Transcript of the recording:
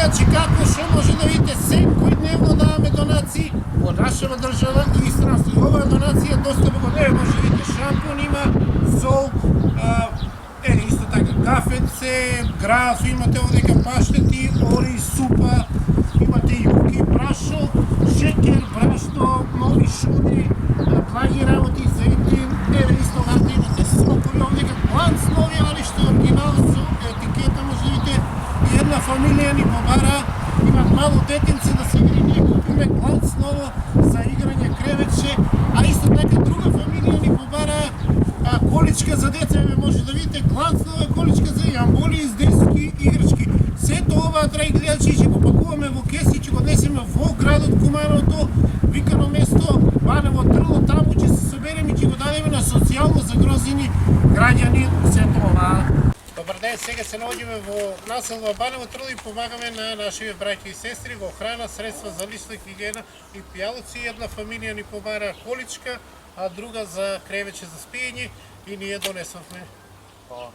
гледачи, како што може да видите, секој дневно даваме донации од нашава држава и странство. И оваа донација доста благодарна, може да видите шампун има, сол, исто така кафеце, граф, имате овдека паштети, ори, супа, имате јуки, прашок, шекер, брашно, нови шуни, благи работи за интим, исто така имате сокови, овдека планц нови, али што е оригинал со етикета, може да видите, и една фамилија ни побара, имат мало детенце да се игри, ние купиме кланц ново за играње кревече, а исто така друга фамилија ни побара количка за деца, може да видите кланц нова количка за јамболи, детски играчки. Сето ова, драги гледачи, ќе го пакуваме во кеси, ќе го однесеме во градот Куманово, викано место Баново Трло, таму ќе се собереме и ќе го дадеме на социјално загрозени граѓани сето ова. Добар ден, сега се наоѓаме во населба Баново Трло и помагаме на нашите браќи и сестри во храна, средства за лична хигиена и пијалоци. Една фамилија ни побара количка, а друга за кревече за спиење и ние донесовме. Фала.